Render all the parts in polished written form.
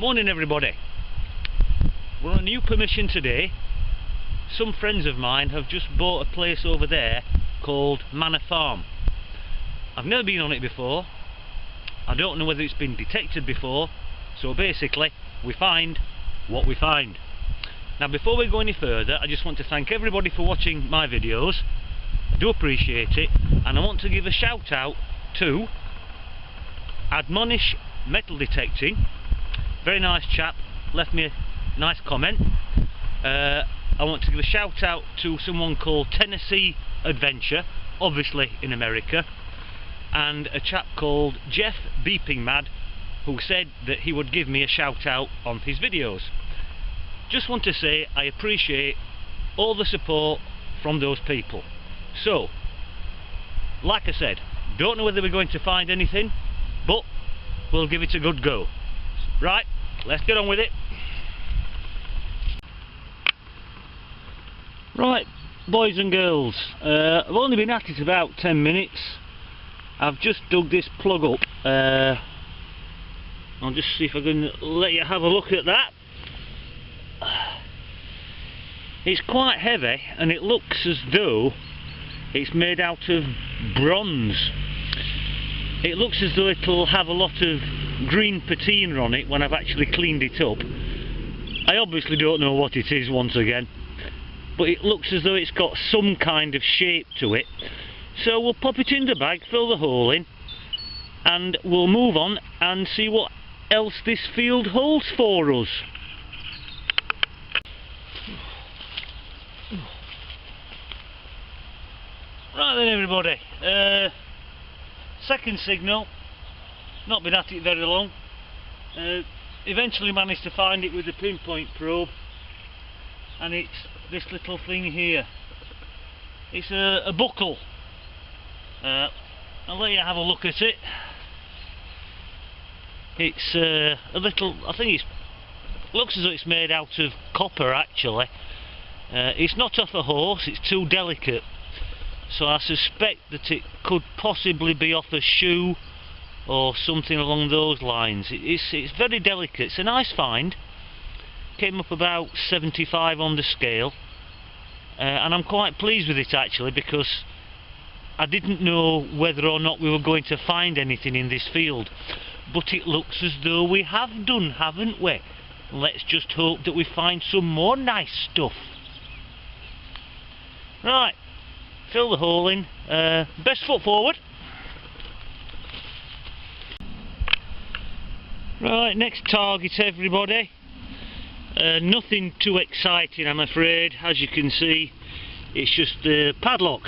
Morning everybody. We're on new permission today. Some friends of mine have just bought a place over there called Manor Farm. I've never been on it before. I don't know whether it's been detected before. So basically we find what we find. Now before we go any further, I just want to thank everybody for watching my videos. I do appreciate it, and I want to give a shout out to Admonish Metal Detecting. Very nice chap, left me a nice comment. I want to give a shout out to someone called Tennessee Adventure, obviously in America, and a chap called Jeff Beeping Mad, who said that he would give me a shout out on his videos. Just want to say I appreciate all the support from those people. So, like I said, don't know whether we're going to find anything, but we'll give it a good go. Right, let's get on with it. Right, boys and girls, I've only been at it about 10 minutes. I've just dug this plug up. I'll just see if I can let you have a look at that. It's quite heavy, and it looks as though it's made out of bronze. It looks as though it'll have a lot of green patina on it when I've actually cleaned it up. I obviously don't know what it is once again, but it looks as though it's got some kind of shape to it. So we'll pop it in the bag, fill the hole in, and we'll move on and see what else this field holds for us. Right then everybody, second signal, not been at it very long. Eventually managed to find it with the pinpoint probe, and it's this little thing here. It's a buckle. I'll let you have a look at it. It's a little, I think it looks as though it's made out of copper actually. It's not off a horse, it's too delicate. So I suspect that it could possibly be off a shoe or something along those lines. It's very delicate. It's a nice find. Came up about 75 on the scale, and I'm quite pleased with it actually, because I didn't know whether or not we were going to find anything in this field, but it looks as though we have done, haven't we? Let's just hope that we find some more nice stuff. Right, fill the hole in, best foot forward. Right, next target everybody. Nothing too exciting I'm afraid. As you can see, it's just a padlock.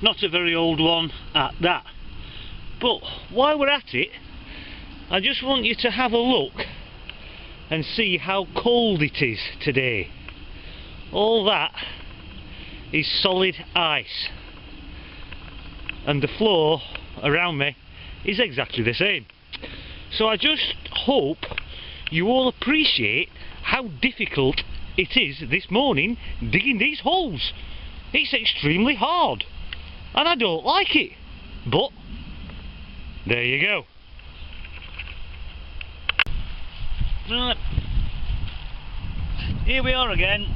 Not a very old one at that. But while we're at it, I just want you to have a look and see how cold it is today. All that is solid ice, and the floor around me is exactly the same. So I just hope you all appreciate how difficult it is this morning digging these holes. It's extremely hard, and I don't like it, but there you go. Right, here we are again.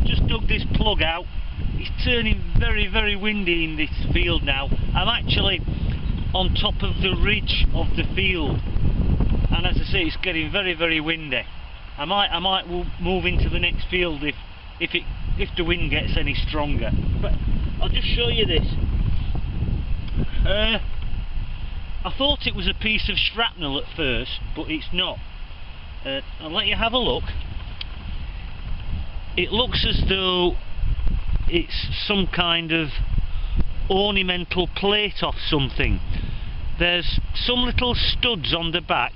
Just dug this plug out. It's turning very, very windy in this field now. I'm actually on top of the ridge of the field, and as I say, it's getting very, very windy. I might move into the next field if the wind gets any stronger. But I'll just show you this. I thought it was a piece of shrapnel at first, but it's not. I'll let you have a look. It looks as though it's some kind of ornamental plate off something. There's some little studs on the back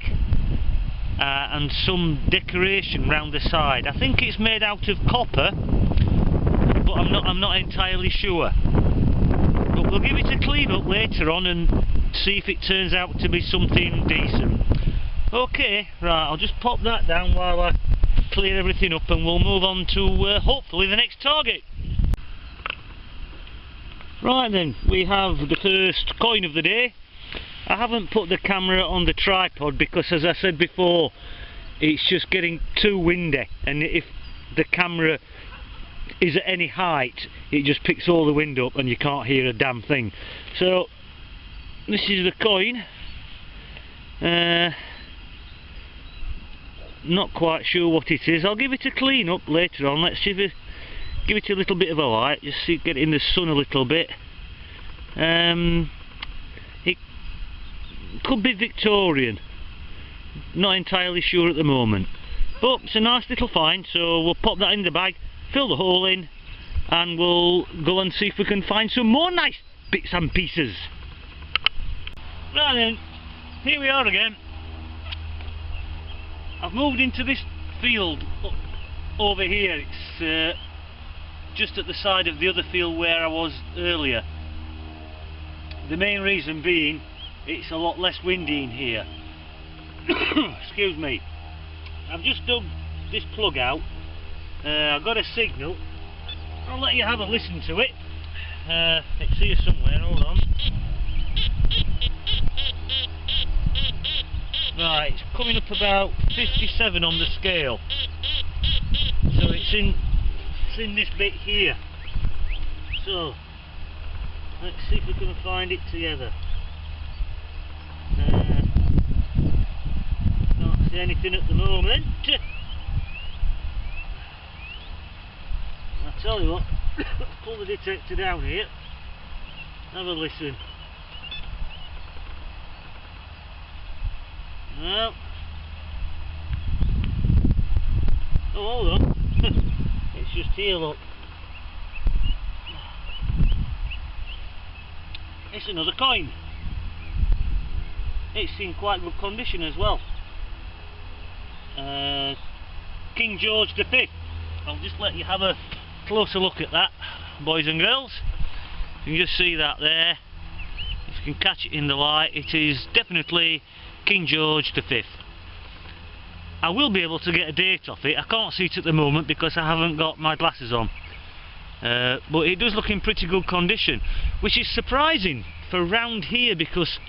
and some decoration round the side. I think it's made out of copper, but I'm not entirely sure. But we'll give it a clean up later on and see if it turns out to be something decent. Okay, right, I'll just pop that down while I clear everything up, and we'll move on to hopefully the next target. Right then, we have the first coin of the day. I haven't put the camera on the tripod because, as I said before, it's just getting too windy, and if the camera is at any height it just picks all the wind up and you can't hear a damn thing. So this is the coin. Not quite sure what it is. I'll give it a clean up later on. Let's see if give it a little bit of a light, just see, get it in the sun a little bit. It could be Victorian, not entirely sure at the moment, but it's a nice little find, so we'll pop that in the bag, fill the hole in, and we'll go and see if we can find some more nice bits and pieces. Right then, here we are again. I've moved into this field over here. It's just at the side of the other field where I was earlier. The main reason being it's a lot less windy in here. Excuse me. I've just dug this plug out. I've got a signal. I'll let you have a listen to it. It's here somewhere, hold on. Right, it's coming up about 57 on the scale. So it's in this bit here. So let's see if we can find it together. Can't see anything at the moment. I tell you what, let's pull the detector down here. Have a listen. No. Oh, hold on. It's just here, look. It's another coin. It's in quite good condition as well. King George V. I'll just let you have a closer look at that, boys and girls. You can just see that there. If you can catch it in the light, it is definitely King George V. I will be able to get a date off it. I can't see it at the moment because I haven't got my glasses on. But it does look in pretty good condition, which is surprising for round here, because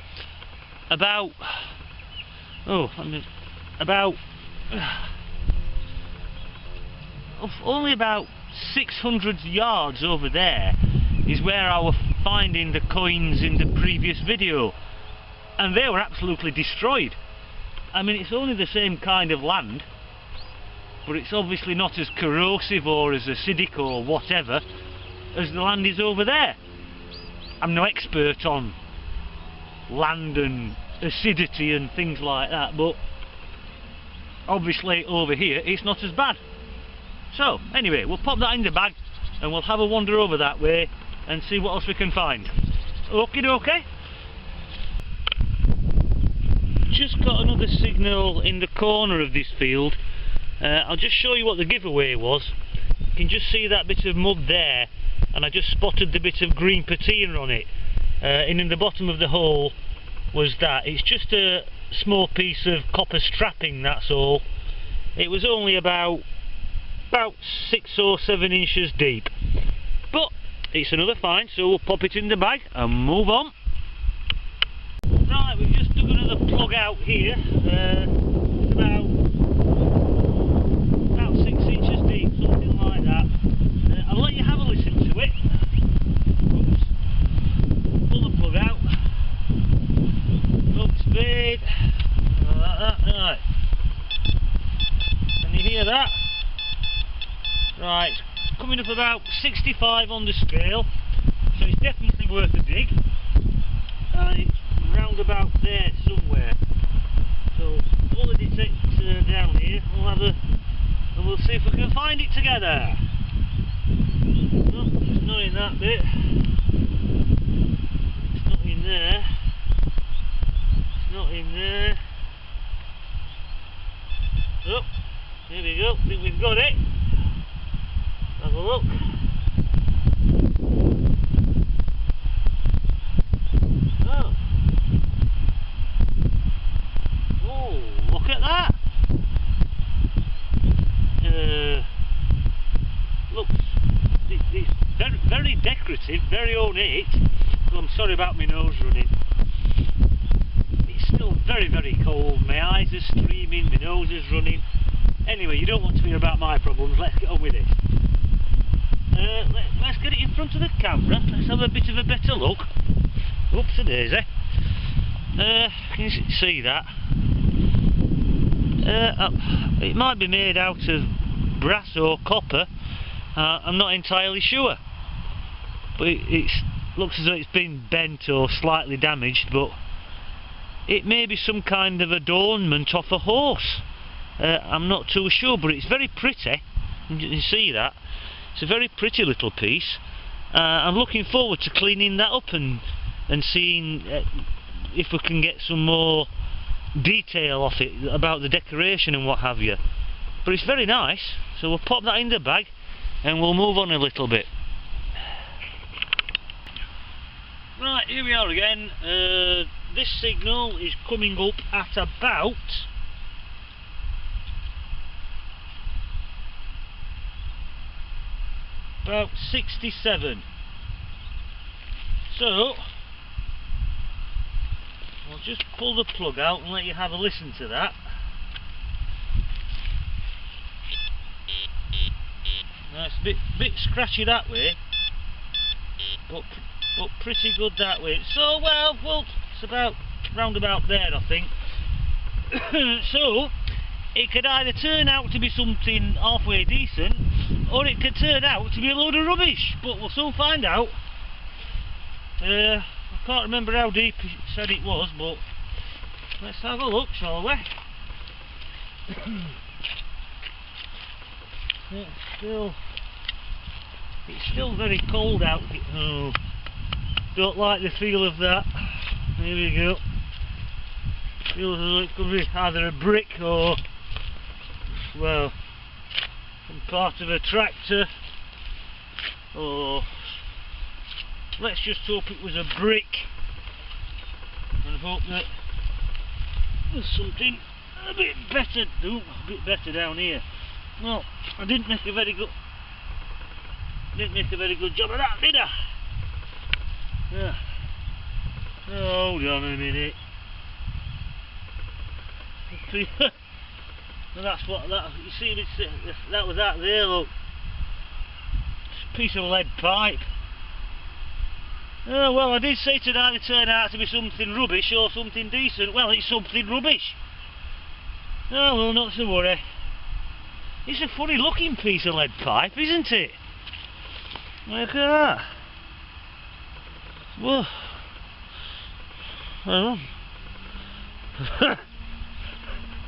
only about 600 yards over there is where I was finding the coins in the previous video, and they were absolutely destroyed. I mean, it's only the same kind of land, but it's obviously not as corrosive or as acidic or whatever as the land is over there. I'm no expert on land and acidity and things like that, but obviously over here it's not as bad. So anyway, we'll pop that in the bag and we'll have a wander over that way and see what else we can find. Okie dokie. Just got another signal in the corner of this field. I'll just show you what the giveaway was. You can just see that bit of mud there, and I just spotted the bit of green patina on it. And in the bottom of the hole was that. It's just a small piece of copper strapping, that's all. It was only about 6 or 7 inches deep. But it's another find, so we'll pop it in the bag and move on. Right, we've just dug another plug out here. It's about 6 inches deep, something like that. I'll let you have a listen to it. Oops. Pull the plug out. Up speed. Like that. Right. Can you hear that? Right, it's coming up about 65 on the scale, so it's definitely worth a dig. And it's round about there somewhere. So pull the detector down here, and we'll see if we can find it together. No, it's not in that bit. It's not in there. It's not in there. Oh, here we go. I think we've got it. Have a look. Oh. Oh, look at that. Looks, it's very, very decorative, very ornate. Oh, I'm sorry about my nose running. very, very cold. My eyes are streaming, my nose is running. Anyway, you don't want to hear about my problems. Let's get on with it. Let's get it in front of the camera. Let's have a bit of a better look. Oops a daisy. Can you see that? It might be made out of brass or copper. I'm not entirely sure. But it looks as though it's been bent or slightly damaged, but it may be some kind of adornment off a horse. I'm not too sure, but it's very pretty. You can see that. It's a very pretty little piece. I'm looking forward to cleaning that up and seeing if we can get some more detail off it about the decoration and what have you. But it's very nice, so we'll pop that in the bag and we'll move on a little bit. Right, here we are again. This signal is coming up at about 67. So I'll just pull the plug out and let you have a listen to that. Now it's a bit scratchy that way, but pretty good that way. So well, it's about round about there, I think. So it could either turn out to be something halfway decent, or it could turn out to be a load of rubbish, but we'll soon find out. I can't remember how deep it said it was, but let's have a look, shall we? It's still very cold out. Oh, don't like the feel of that. There we go. Feels as though it could be either a brick or, well, some part of a tractor, or let's just hope it was a brick and hope that there's something a bit better down here. Well, I didn't make a very good job of that, did I? Yeah. Oh, hold on a minute. That's what that. You see, that was that there. Look, it's a piece of lead pipe. Oh well, I did say to either turn out to be something rubbish or something decent. Well, it's something rubbish. Oh well, not to worry. It's a funny looking piece of lead pipe, isn't it? Look at that. Well, I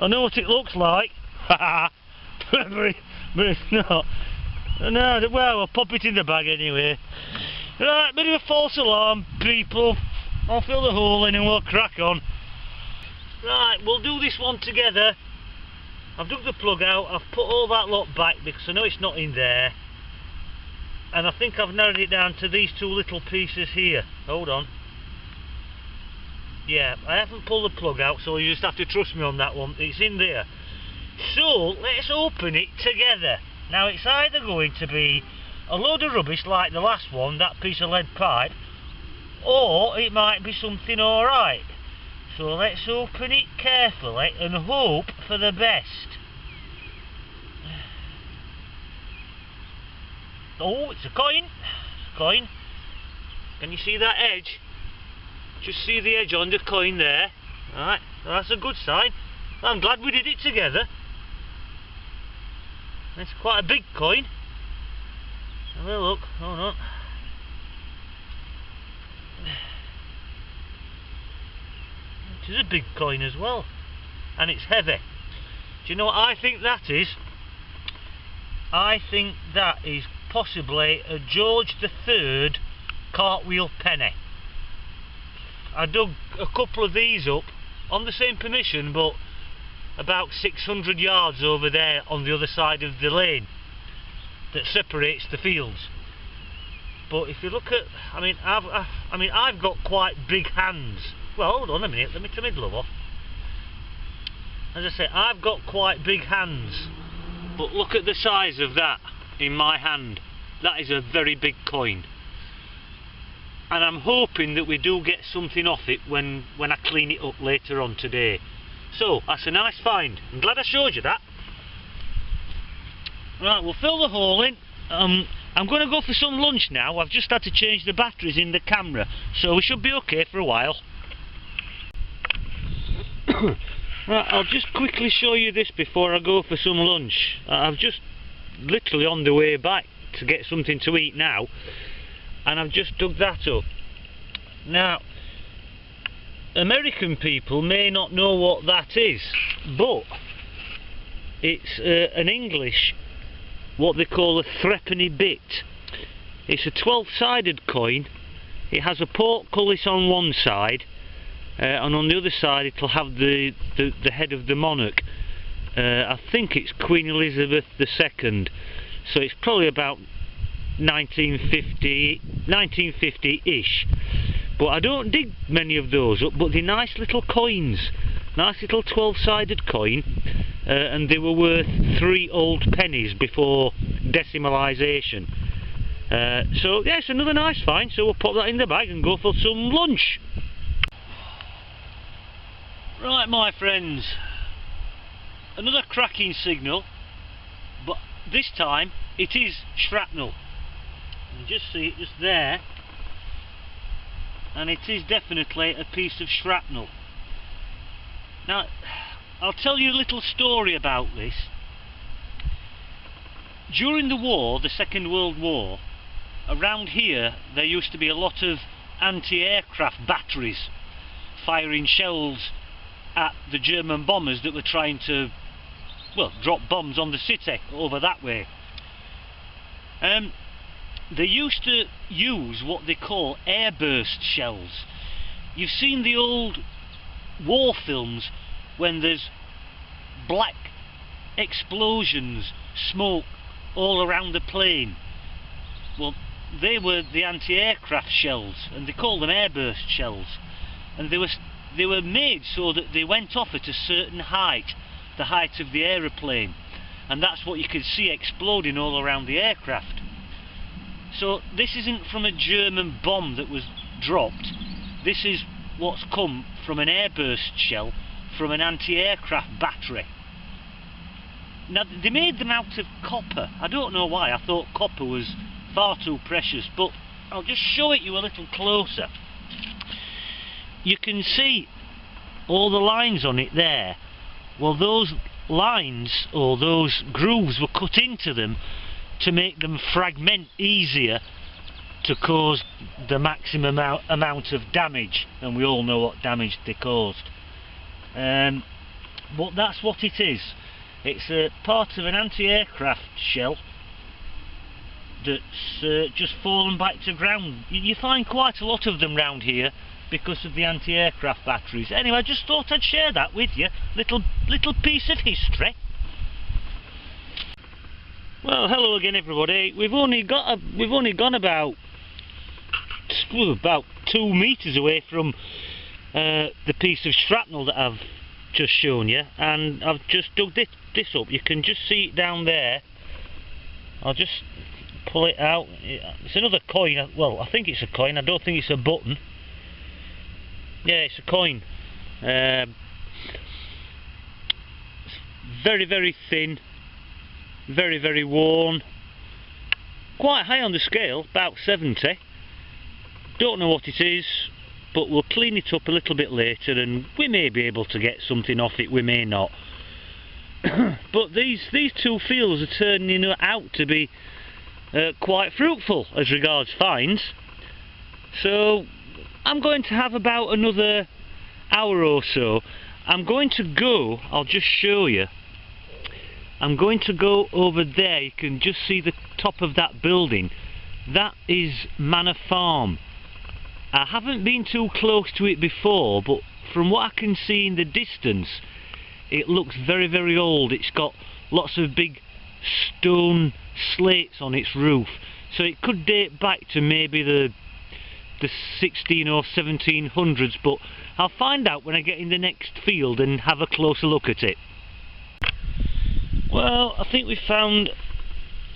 know what it looks like. but it's not. No, well, I'll pop it in the bag anyway. Right, bit of a false alarm, people. I'll fill the hole in and we'll crack on. Right, we'll do this one together. I've dug the plug out, I've put all that lot back because I know it's not in there. And I think I've narrowed it down to these two little pieces here. Hold on. Yeah, I haven't pulled the plug out, so you just have to trust me on that one. It's in there. So, let's open it together. Now, it's either going to be a load of rubbish like the last one, that piece of lead pipe, or it might be something alright. So let's open it carefully and hope for the best. Oh, it's a coin. It's a coin. Can you see that edge? Just see the edge on the coin there. Alright, that's a good sign. I'm glad we did it together. It's quite a big coin. Have a look, hold on. It is a big coin as well. And it's heavy. Do you know what I think that is? I think that is possibly a George III cartwheel penny. I dug a couple of these up on the same permission, but about 600 yards over there on the other side of the lane that separates the fields. But if you look at, I mean I've got quite big hands. Well, hold on a minute, let me turn my glove off. As I say, I've got quite big hands, but look at the size of that in my hand. That is a very big coin. and I'm hoping that we do get something off it when I clean it up later on today. So that's a nice find. I'm glad I showed you that. Right, we'll fill the hole in. I'm going to go for some lunch now. I've just had to change the batteries in the camera, so we should be okay for a while. Right, I'll just quickly show you this before I go for some lunch. I've just literally on the way back to get something to eat now, and I've just dug that up. Now, American people may not know what that is, but it's an English, what they call a threepenny bit. It's a 12-sided coin. It has a portcullis on one side, and on the other side it'll have the head of the monarch. I think it's Queen Elizabeth II, so it's probably about 1950-ish. But I don't dig many of those up, but they're nice little coins, nice little 12-sided coin, and they were worth 3 old pennies before decimalisation. So yeah, it's another nice find, so we'll pop that in the bag and go for some lunch. Right, my friends, another cracking signal, but this time it is shrapnel. You just see it just there, and it is definitely a piece of shrapnel. Now, I'll tell you a little story about this. During the war, the Second World War, around here there used to be a lot of anti-aircraft batteries firing shells at the German bombers that were trying to, well, drop bombs on the city over that way. They used to use what they call airburst shells. You've seen the old war films when there's black explosions, smoke all around the plane. Well, they were the anti-aircraft shells, and they call them airburst shells, and they were made so that they went off at a certain height, the height of the aeroplane, and that's what you could see exploding all around the aircraft. So this isn't from a German bomb that was dropped. This is what's come from an airburst shell from an anti-aircraft battery. Now, they made them out of copper. I don't know why. I thought copper was far too precious, but I'll just show it you a little closer. You can see all the lines on it there. Well, those lines, or those grooves, were cut into them to make them fragment easier to cause the maximum amount of damage, and we all know what damage they caused. But that's what it is. It's a part of an anti-aircraft shell that's just fallen back to ground. You find quite a lot of them round here because of the anti-aircraft batteries. Anyway, I just thought I'd share that with you. Little piece of history. Well, hello again, everybody. We've only gone about 2 meters away from the piece of shrapnel that I've just shown you, and I've just dug this up. You can just see it down there. I'll just pull it out. It's another coin. Well, I think it's a coin. I don't think it's a button. Yeah, it's a coin. It's very, very thin. Very, very worn. Quite high on the scale, about 70. Don't know what it is, but we'll clean it up a little bit later, and we may be able to get something off it, we may not. But these two fields are turning out to be quite fruitful as regards finds. So I'm going to have about another hour or so. I'm going to go, I'll just show you. I'm going to go over there. You can just see the top of that building. That is Manor Farm. I haven't been too close to it before, but from what I can see in the distance, it looks very, very old. It's got lots of big stone slates on its roof, so it could date back to maybe the 16 or 1700s, but I'll find out when I get in the next field and have a closer look at it. Well, I think we found,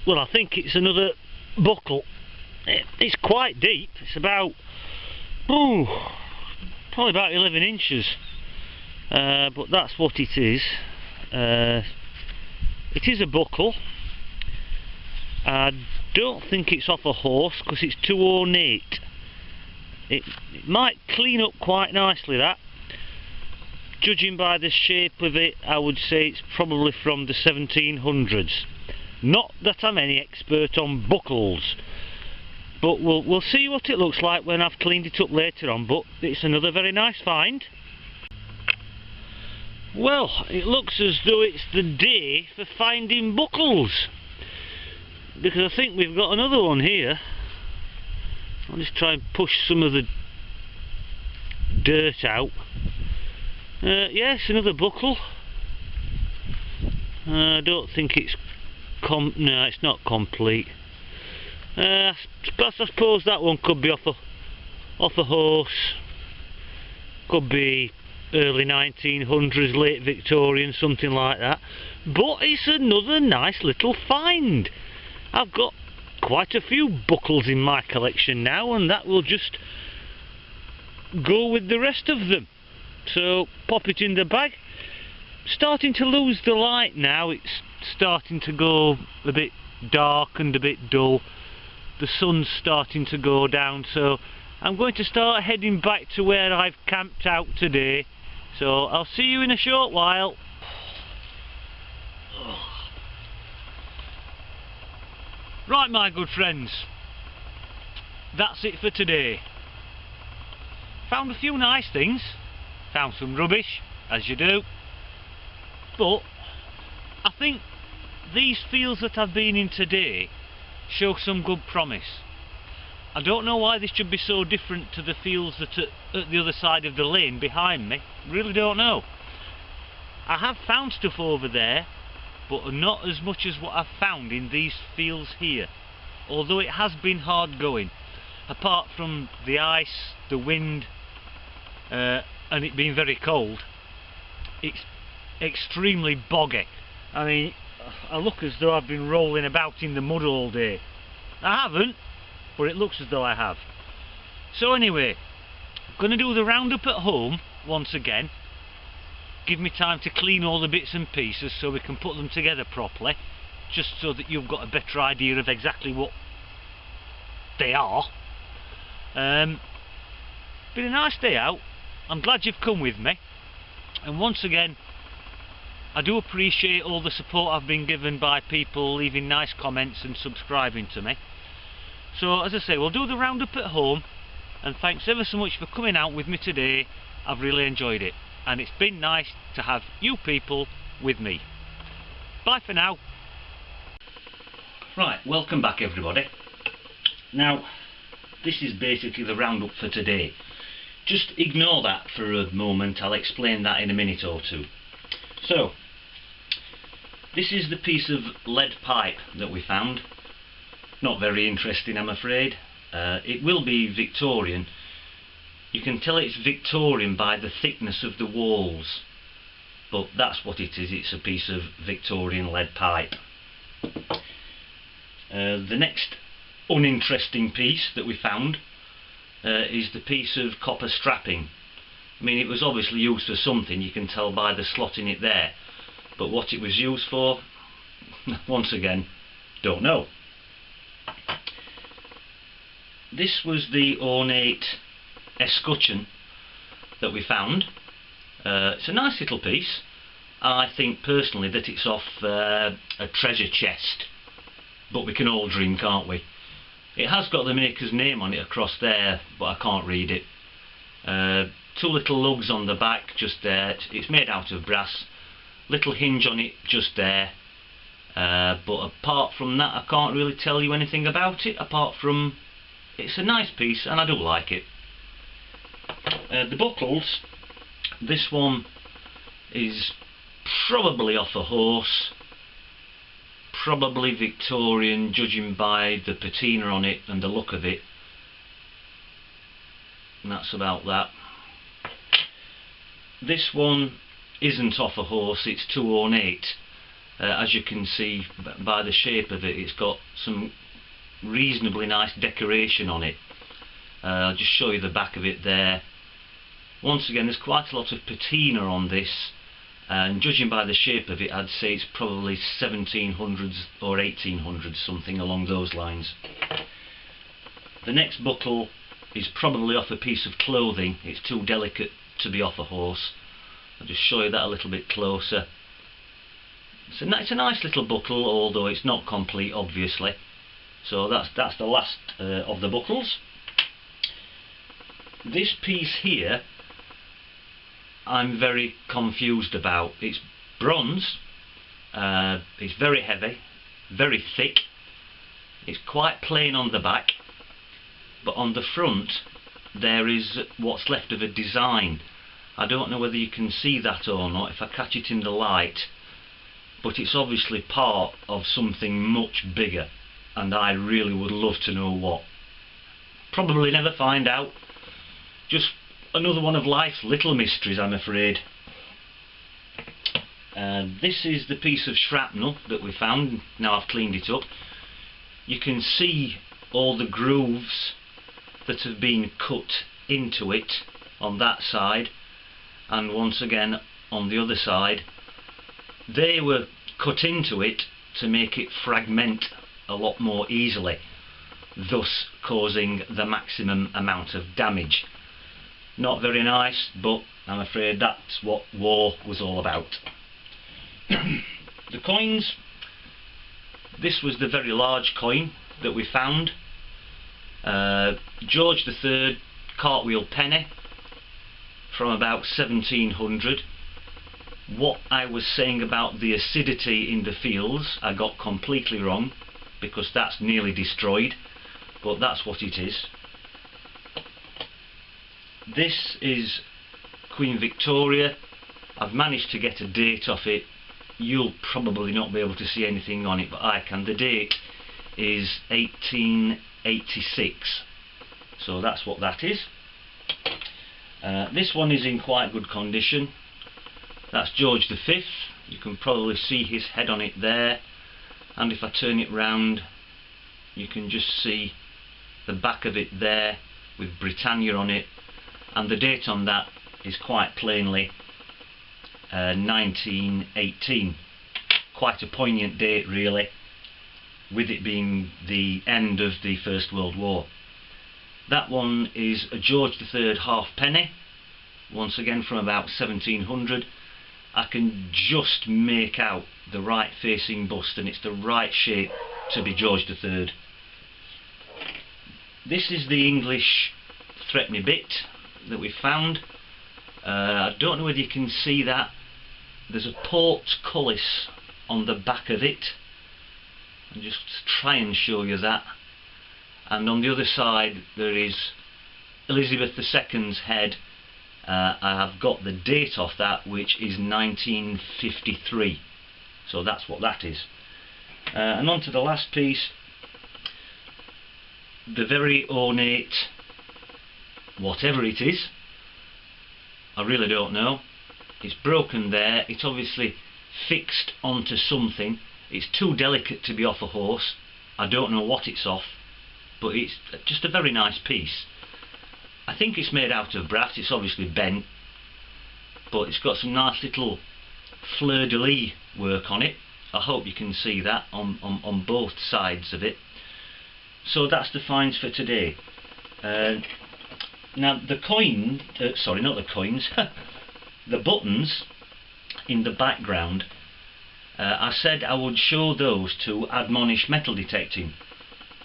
well, I think it's another buckle. It's quite deep. It's about, ooh, probably about 11 inches. But that's what it is. It is a buckle. I don't think it's off a horse because it's too ornate. It might clean up quite nicely, that. Judging by the shape of it, I would say it's probably from the 1700s. Not that I'm any expert on buckles, but we'll see what it looks like when I've cleaned it up later on. But it's another very nice find. Well, it looks as though it's the day for finding buckles, because I think we've got another one here. I'll just try and push some of the dirt out. Yes, another buckle. I don't think it's no, it's not complete. I suppose that one could be off a horse. Could be early 1900s, late Victorian, something like that. But it's another nice little find. I've got quite a few buckles in my collection now, and that will just go with the rest of them. So pop it in the bag. Starting to lose the light now. It's starting to go a bit dark and a bit dull. The sun's starting to go down, so I'm going to start heading back to where I've camped out today. So I'll see you in a short while. Right, my good friends, that's it for today. Found a few nice things, found some rubbish, as you do, but I think these fields that I've been in today show some good promise. I don't know why this should be so different to the fields that are at the other side of the lane behind me, really don't know. I have found stuff over there, but not as much as what I've found in these fields here, although it has been hard going. Apart from the ice, the wind, and it being very cold, it's extremely boggy. I mean, I look as though I've been rolling about in the mud all day. I haven't, but it looks as though I have. So anyway, I'm going to do the roundup at home once again. Give me time to clean all the bits and pieces so we can put them together properly, just so that you've got a better idea of exactly what they are. Been a nice day out. I'm glad you've come with me, and once again I do appreciate all the support I've been given by people leaving nice comments and subscribing to me. So as I say, we'll do the roundup at home, and thanks ever so much for coming out with me today. I've really enjoyed it, and it's been nice to have you people with me. Bye for now. Right, welcome back everybody. Now, this is basically the roundup for today. Just ignore that for a moment, I'll explain that in a minute or two. So, this is the piece of lead pipe that we found. Not very interesting, I'm afraid. It will be Victorian. You can tell it's Victorian by the thickness of the walls, but that's what it is. It's a piece of Victorian lead pipe. The next uninteresting piece that we found is the piece of copper strapping. I mean, it was obviously used for something, you can tell by the slot in it there, but what it was used for, once again, don't know. This was the ornate escutcheon that we found. It's a nice little piece. I think personally that it's off a treasure chest, but we can all dream, can't we? It has got the maker's name on it across there, but I can't read it. Two little lugs on the back just there. It's made out of brass. Little hinge on it just there. But apart from that, I can't really tell you anything about it, apart from it's a nice piece and I do like it. The buckles, this one is probably off a horse, probably Victorian, judging by the patina on it and the look of it, and that's about that. This one isn't off a horse, it's too ornate. As you can see by the shape of it, it's got some reasonably nice decoration on it. I'll just show you the back of it there. Once again, there's quite a lot of patina on this, and judging by the shape of it, I'd say it's probably 1700s or 1800s, something along those lines. The next buckle is probably off a piece of clothing. It's too delicate to be off a horse. I'll just show you that a little bit closer. It's a nice little buckle, although it's not complete, obviously. So that's the last of the buckles. This piece here, I'm very confused about. It's bronze, it's very heavy, very thick, it's quite plain on the back, but on the front there is what's left of a design. I don't know whether you can see that or not if I catch it in the light, but it's obviously part of something much bigger, and I really would love to know what. Probably never find out. Just another one of life's little mysteries, I'm afraid. This is the piece of shrapnel that we found. Now I've cleaned it up. You can see all the grooves that have been cut into it on that side, and once again on the other side. They were cut into it to make it fragment a lot more easily, thus causing the maximum amount of damage. Not very nice, but I'm afraid that's what war was all about. The coins, this was the very large coin that we found. George III cartwheel penny from about 1700. What I was saying about the acidity in the fields, I got completely wrong, because that's nearly destroyed, but that's what it is. This is Queen Victoria. I've managed to get a date off it. You'll probably not be able to see anything on it, but I can. The date is 1886, so that's what that is. This one is in quite good condition. That's George V. You can probably see his head on it there, and if I turn it round you can just see the back of it there with Britannia on it, and the date on that is quite plainly 1918. Quite a poignant date really, with it being the end of the First World War. That one is a George III halfpenny, once again from about 1700. I can just make out the right facing bust, and it's the right shape to be George III. This is the English threepenny bit that we found. I don't know whether you can see that. There's a portcullis on the back of it. I'll just try and show you that. And on the other side there is Elizabeth II's head. I have got the date off that, which is 1953. So that's what that is. And on to the last piece. The very ornate, whatever it is, I really don't know. It's broken there. It's obviously fixed onto something. It's too delicate to be off a horse. I don't know what it's off, but it's just a very nice piece. I think it's made out of brass. It's obviously bent, but it's got some nice little fleur-de-lis work on it. I hope you can see that on both sides of it. So that's the finds for today. Now the coin, sorry, not the coins, the buttons in the background, I said I would show those to admonish metal detecting.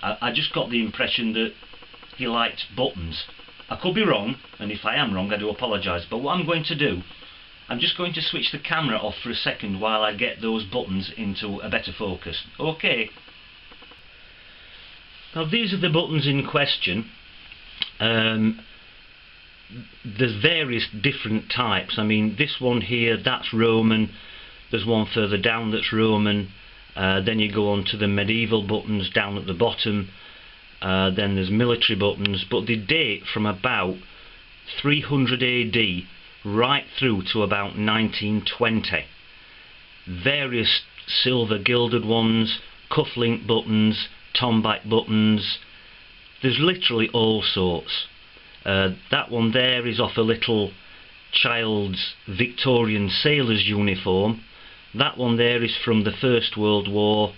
I just got the impression that he liked buttons. I could be wrong, and if I am wrong I do apologise, but what I'm going to do, I'm just going to switch the camera off for a second while I get those buttons into a better focus. Okay. Now these are the buttons in question. There's various different types. I mean, this one here, that's Roman. There's one further down that's Roman. Then you go on to the medieval buttons down at the bottom. Then there's military buttons, but they date from about 300 AD right through to about 1920. Various silver gilded ones, cufflink buttons, tomback buttons. There's literally all sorts. That one there is off a little child's Victorian sailor's uniform. That one there is from the First World War,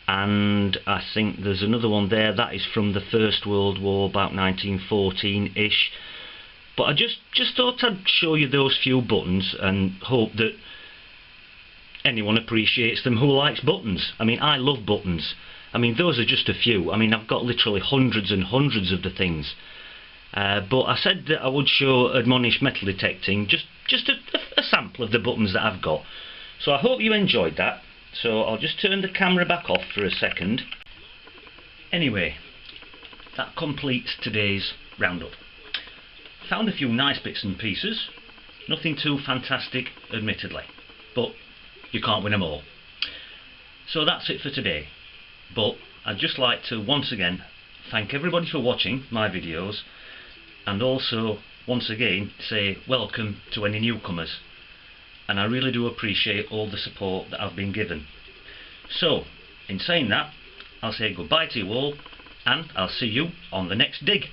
and I think there's another one there that is from the First World War, about 1914-ish. But I just thought I'd show you those few buttons and hope that anyone appreciates them who likes buttons. I mean, I love buttons. I mean, those are just a few. I mean, I've got literally hundreds and hundreds of the things. But I said that I would show Admonish Metal Detecting just a sample of the buttons that I've got. So I hope you enjoyed that. So I'll just turn the camera back off for a second. Anyway, that completes today's roundup. Found a few nice bits and pieces. Nothing too fantastic, admittedly, but you can't win them all. So that's it for today. But I'd just like to once again thank everybody for watching my videos, and also once again say welcome to any newcomers. And I really do appreciate all the support that I've been given. So, in saying that, I'll say goodbye to you all, and I'll see you on the next dig.